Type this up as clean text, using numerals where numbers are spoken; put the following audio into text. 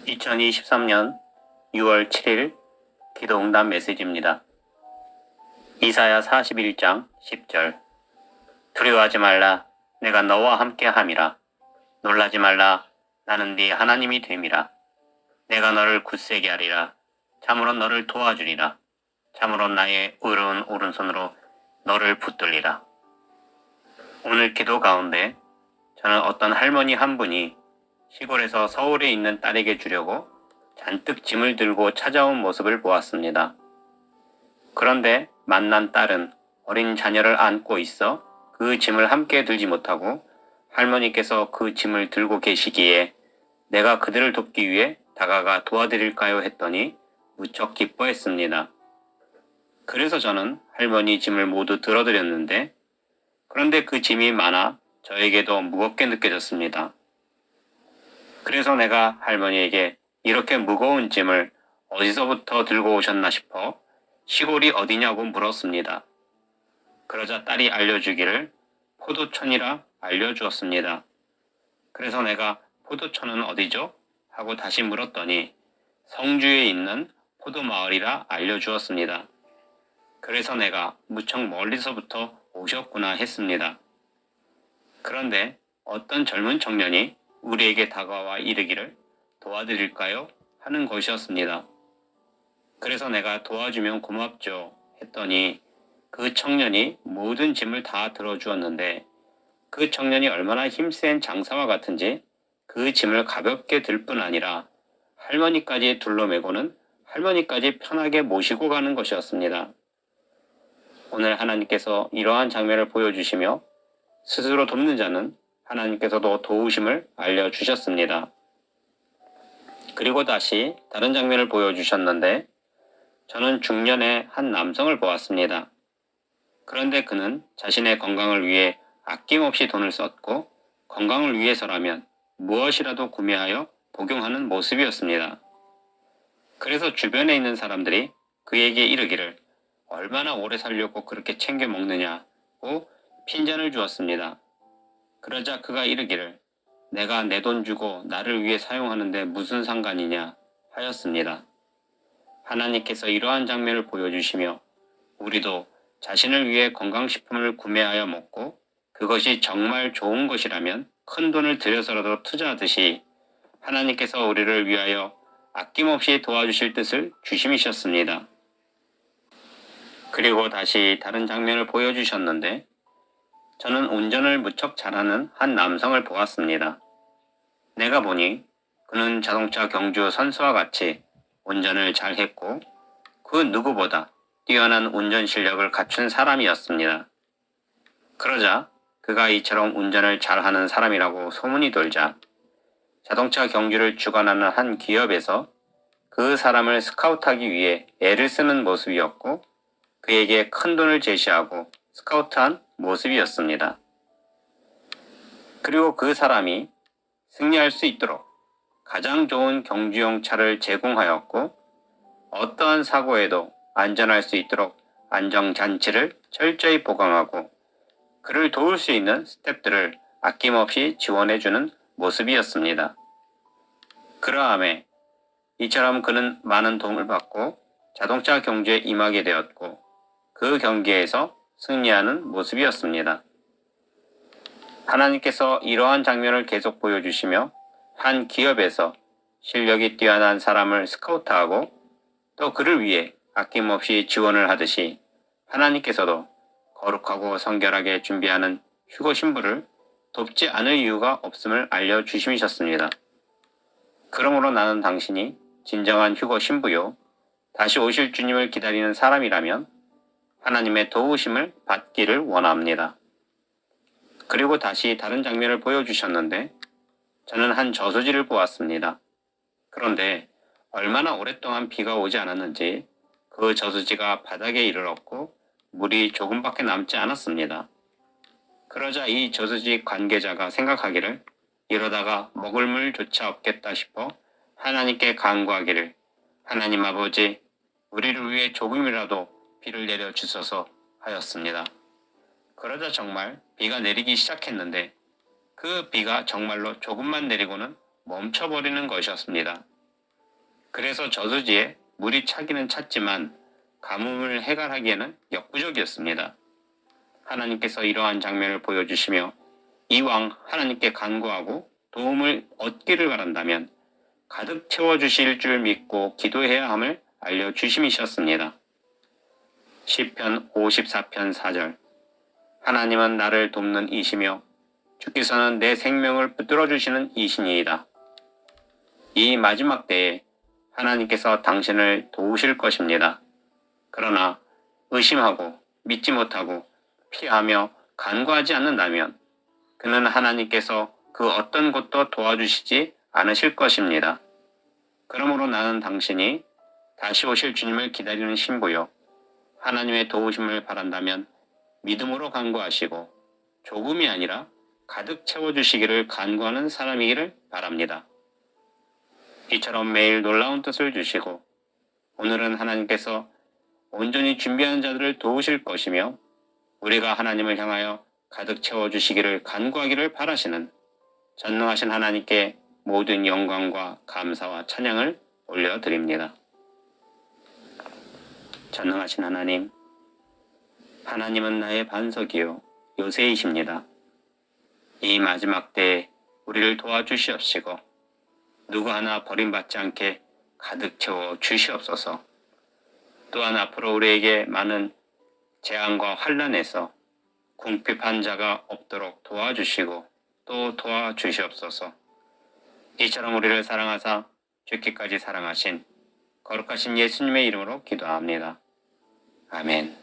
2023년 6월 7일 기도응답 메시지입니다. 이사야 41장 10절. 두려워하지 말라. 내가 너와 함께 함이라. 놀라지 말라. 나는 네 하나님이 됨이라. 내가 너를 굳세게 하리라. 참으로 너를 도와주리라. 참으로 나의 의로운 오른손으로 너를 붙들리라. 오늘 기도 가운데 저는 어떤 할머니 한 분이 시골에서 서울에 있는 딸에게 주려고 잔뜩 짐을 들고 찾아온 모습을 보았습니다. 그런데 만난 딸은 어린 자녀를 안고 있어 그 짐을 함께 들지 못하고 할머니께서 그 짐을 들고 계시기에 내가 그들을 돕기 위해 다가가 도와드릴까요? 했더니 무척 기뻐했습니다. 그래서 저는 할머니 짐을 모두 들어드렸는데 그런데 그 짐이 많아 저에게도 무겁게 느껴졌습니다. 그래서 내가 할머니에게 이렇게 무거운 짐을 어디서부터 들고 오셨나 싶어 시골이 어디냐고 물었습니다. 그러자 딸이 알려주기를 포도촌이라 알려주었습니다. 그래서 내가 포도촌은 어디죠? 하고 다시 물었더니 성주에 있는 포도마을이라 알려주었습니다. 그래서 내가 무척 멀리서부터 오셨구나 했습니다. 그런데 어떤 젊은 청년이 우리에게 다가와 이르기를 도와드릴까요? 하는 것이었습니다. 그래서 내가 도와주면 고맙죠 했더니 그 청년이 모든 짐을 다 들어주었는데 그 청년이 얼마나 힘센 장사와 같은지 그 짐을 가볍게 들 뿐 아니라 할머니까지 둘러매고는 할머니까지 편하게 모시고 가는 것이었습니다. 오늘 하나님께서 이러한 장면을 보여주시며 스스로 돕는 자는 하나님께서도 도우심을 알려주셨습니다. 그리고 다시 다른 장면을 보여주셨는데 저는 중년의 한 남성을 보았습니다. 그런데 그는 자신의 건강을 위해 아낌없이 돈을 썼고 건강을 위해서라면 무엇이라도 구매하여 복용하는 모습이었습니다. 그래서 주변에 있는 사람들이 그에게 이르기를 얼마나 오래 살려고 그렇게 챙겨 먹느냐고 핀잔을 주었습니다. 그러자 그가 이르기를 내가 내 돈 주고 나를 위해 사용하는데 무슨 상관이냐 하였습니다. 하나님께서 이러한 장면을 보여주시며 우리도 자신을 위해 건강식품을 구매하여 먹고 그것이 정말 좋은 것이라면 큰 돈을 들여서라도 투자하듯이 하나님께서 우리를 위하여 아낌없이 도와주실 뜻을 주심이셨습니다. 그리고 다시 다른 장면을 보여주셨는데 저는 운전을 무척 잘하는 한 남성을 보았습니다. 내가 보니 그는 자동차 경주 선수와 같이 운전을 잘했고 그 누구보다 뛰어난 운전 실력을 갖춘 사람이었습니다. 그러자 그가 이처럼 운전을 잘하는 사람이라고 소문이 돌자 자동차 경주를 주관하는 한 기업에서 그 사람을 스카우트하기 위해 애를 쓰는 모습이었고 그에게 큰 돈을 제시하고 스카우트한 모습이었습니다. 그리고 그 사람이 승리할 수 있도록 가장 좋은 경주용 차를 제공하였고 어떠한 사고에도 안전할 수 있도록 안전장치를 철저히 보강하고 그를 도울 수 있는 스태프들을 아낌없이 지원해주는 모습이었습니다. 그러함에 이처럼 그는 많은 도움을 받고 자동차 경주에 임하게 되었고 그 경기에서 승리하는 모습이었습니다. 하나님께서 이러한 장면을 계속 보여주시며 한 기업에서 실력이 뛰어난 사람을 스카우트하고 또 그를 위해 아낌없이 지원을 하듯이 하나님께서도 거룩하고 성결하게 준비하는 휴거 신부를 돕지 않을 이유가 없음을 알려주심이셨습니다. 그러므로 나는 당신이 진정한 휴거 신부요 다시 오실 주님을 기다리는 사람이라면 하나님의 도우심을 받기를 원합니다. 그리고 다시 다른 장면을 보여주셨는데 저는 한 저수지를 보았습니다. 그런데 얼마나 오랫동안 비가 오지 않았는지 그 저수지가 바닥에 이르렀고 물이 조금밖에 남지 않았습니다. 그러자 이 저수지 관계자가 생각하기를 이러다가 먹을 물조차 없겠다 싶어 하나님께 간구하기를 하나님 아버지 우리를 위해 조금이라도 비를 내려주소서 하였습니다. 그러자 정말 비가 내리기 시작했는데 그 비가 정말로 조금만 내리고는 멈춰버리는 것이었습니다. 그래서 저수지에 물이 차기는 찼지만 가뭄을 해결하기에는 역부족이었습니다. 하나님께서 이러한 장면을 보여주시며 이왕 하나님께 간구하고 도움을 얻기를 바란다면 가득 채워주실 줄 믿고 기도해야 함을 알려주심이셨습니다. 시편 54편 4절. 하나님은 나를 돕는 이시며 주께서는 내 생명을 붙들어 주시는 이신이이다. 이 마지막 때에 하나님께서 당신을 도우실 것입니다. 그러나 의심하고 믿지 못하고 피하며 간구하지 않는다면 그는 하나님께서 그 어떤 것도 도와주시지 않으실 것입니다. 그러므로 나는 당신이 다시 오실 주님을 기다리는 신부요, 하나님의 도우심을 바란다면 믿음으로 간구하시고 조금이 아니라 가득 채워주시기를 간구하는 사람이기를 바랍니다. 이처럼 매일 놀라운 뜻을 주시고 오늘은 하나님께서 온전히 준비한 자들을 도우실 것이며 우리가 하나님을 향하여 가득 채워주시기를 간구하기를 바라시는 전능하신 하나님께 모든 영광과 감사와 찬양을 올려드립니다. 전능하신 하나님, 하나님은 나의 반석이요 요새이십니다. 이 마지막 때에 우리를 도와주시옵시고 누구 하나 버림받지 않게 가득 채워 주시옵소서. 또한 앞으로 우리에게 많은 재앙과 환난에서 궁핍한 자가 없도록 도와주시고 또 도와주시옵소서. 이처럼 우리를 사랑하사 죽기까지 사랑하신 거룩하신 예수님의 이름으로 기도합니다. 아멘.